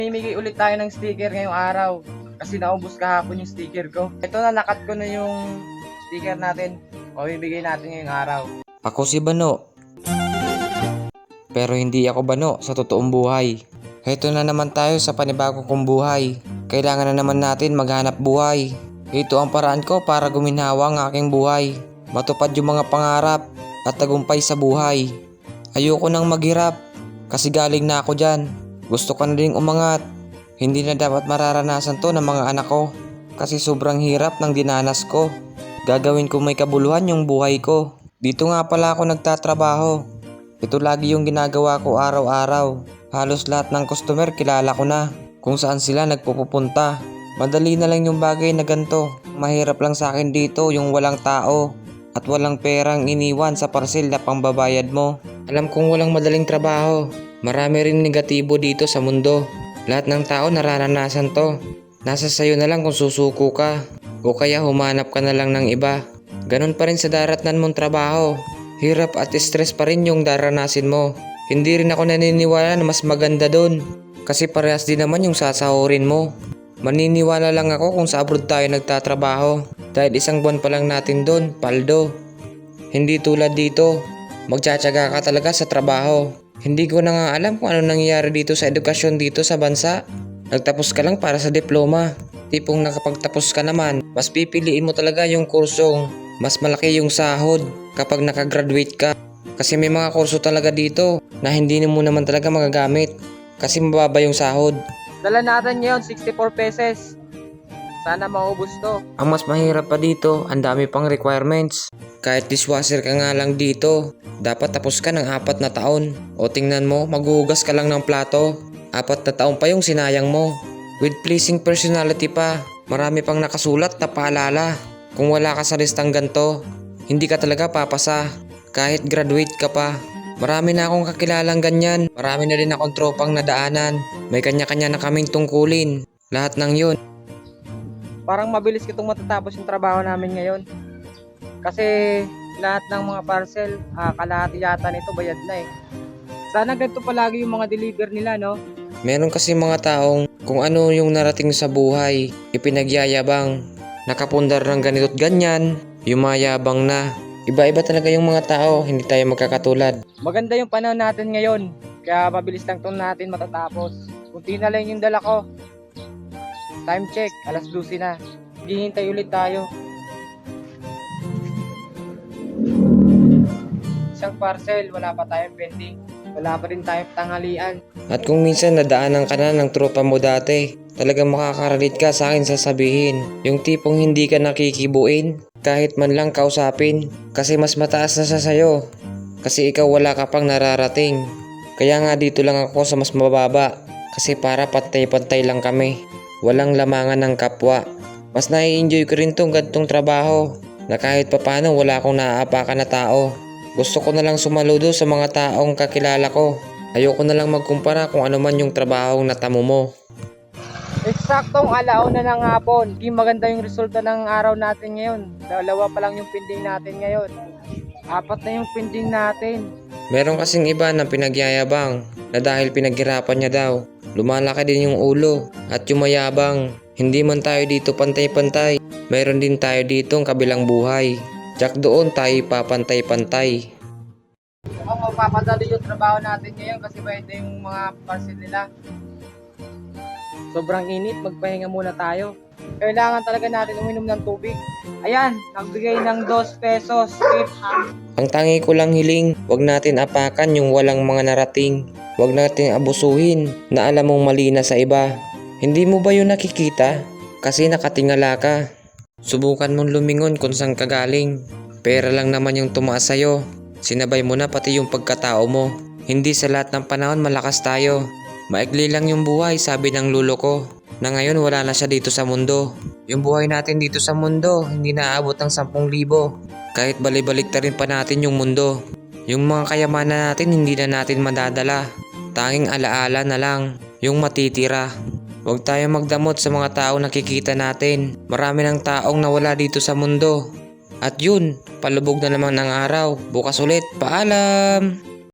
Mimigay ulit tayo ng sticker ngayong araw kasi naubos kahapon yung sticker ko. Ito na, nakat ko na yung sticker natin. O bibigay natin ngayong araw. Ako si Bano. Pero hindi ako Bano sa totoong buhay. Heto na naman tayo sa panibagong kong buhay. Kailangan na naman natin maghanap buhay. Ito ang paraan ko para guminhawa ang aking buhay. Matupad yung mga pangarap at tagumpay sa buhay. Ayoko nang maghirap kasi galing na ako dyan. Gusto ko na rin umangat. Hindi na dapat mararanasan to ng mga anak ko kasi sobrang hirap ng dinanas ko. Gagawin ko may kabuluhan yung buhay ko. Dito nga pala ako nagtatrabaho. Ito lagi yung ginagawa ko araw-araw. Halos lahat ng customer kilala ko na kung saan sila nagpupunta. Madali na lang yung bagay na ganito. Mahirap lang sa akin dito yung walang tao at walang perang iniwan sa parcel na pangbabayad mo. Alam kong walang madaling trabaho. Marami rin negatibo dito sa mundo. Lahat ng tao nararanasan to. Nasa sayo na lang kung susuko ka o kaya humanap ka na lang ng iba. Ganon pa rin sa daratnan mong trabaho. Hirap at stress pa rin yung daranasin mo. Hindi rin ako naniniwala na mas maganda doon kasi parehas din naman yung sasahurin mo. Maniniwala lang ako kung sa abroad tayo nagtatrabaho dahil isang buwan pa lang natin doon, paldo. Hindi tulad dito, magtsatsaga ka talaga sa trabaho. Hindi ko na nga alam kung ano nangyayari dito sa edukasyon dito sa bansa. Nagtapos ka lang para sa diploma. Tipong nakapagtapos ka naman, mas pipiliin mo talaga yung kursong mas malaki yung sahod kapag nakagraduate ka. Kasi may mga kurso talaga dito na hindi mo naman talaga magagamit kasi mababa yung sahod. Dala natin ngayon 64 pesos. Sana maubos to. Ang mas mahirap pa dito, ang dami pang requirements. Kahit dishwasher ka nga lang dito, dapat tapos ka ng 4 na taon. O tingnan mo, maghuhugas ka lang ng plato. 4 na taon pa yung sinayang mo. With pleasing personality pa, marami pang nakasulat na paalala. Kung wala ka sa listang ganto, hindi ka talaga papasa. Kahit graduate ka pa. Marami na akong kakilalang ganyan. Marami na rin akong tropang nadaanan. May kanya-kanya na kaming tungkulin. Lahat ng yun. Parang mabilis kitong matatapos yung trabaho namin ngayon. Kasi lahat ng mga parcel, kalahati yata nito bayad na eh. Sana ganito palagi yung mga deliver nila, no? Meron kasi mga taong kung ano yung narating sa buhay, ipinagyayabang. Nakapundar ng ganito't ganyan, yumayabang na. Iba-iba talaga yung mga tao, hindi tayo magkakatulad. Maganda yung panahon natin ngayon, kaya mabilis lang itong natin matatapos. Kunti na lang yung dala ko. Time check, alas 12 na. Hihintay ulit tayo. Isang parcel, wala pa tayong pending. Wala pa rin tayong tanghalian. At kung minsan nadaanan ka na ng tropa mo dati, talagang makakaralit ka sa akin sasabihin. Yung tipong hindi ka nakikibuin, kahit man lang kausapin. Kasi mas mataas na sa sayo. Kasi ikaw wala ka pang nararating. Kaya nga dito lang ako sa mas mababa. Kasi para pantay-pantay lang kami. Walang lamangan ng kapwa. Mas nai-enjoy ko rin tong gantong trabaho. Na kahit papano wala akong naaapakan na tao. Gusto ko na lang sumaludo sa mga taong kakilala ko. Ayoko na lang magkumpara kung ano man yung trabahong natamo mo. Eksaktong alauna ng hapon. Hindi maganda yung resulta ng araw natin ngayon. 2 pa lang yung pending natin ngayon. 4 na yung pending natin. Meron kasing iba na pinagyayabang na dahil pinaghirapan niya daw. Lumalaki din yung ulo at yumayabang. Hindi man tayo dito pantay-pantay. Meron din tayo dito ang kabilang buhay. Tsak doon tayo papantay-pantay. Mukhang mapapadali yung trabaho natin ngayon kasi bayad na yung mga parcel nila. Sobrang init, magpahinga muna tayo. Kailangan talaga natin uminom ng tubig. Ayan, nagbigay ng 2 pesos tip. Ang tangi ko lang hiling, wag natin apakan yung walang mga narating. Wag natin abusuhin na alam mong mali na sa iba. Hindi mo ba yun nakikita? Kasi nakatingala ka. Subukan mong lumingon kung saan ka galing. Pera lang naman yung tumaas sa'yo. Sinabay mo na pati yung pagkatao mo. Hindi sa lahat ng panahon malakas tayo. Maikli lang yung buhay, sabi ng lulo ko. Na ngayon wala na siya dito sa mundo. Yung buhay natin dito sa mundo, hindi naaabot ng 10,000. Kahit balibalik rin pa natin yung mundo. Yung mga kayamanan natin hindi na natin madadala. Tanging alaala na lang, yung matitira. Huwag tayo magdamot sa mga taong nakikita natin. Marami ng taong nawala dito sa mundo. At yun, palubog na naman ang araw. Bukas ulit, paalam!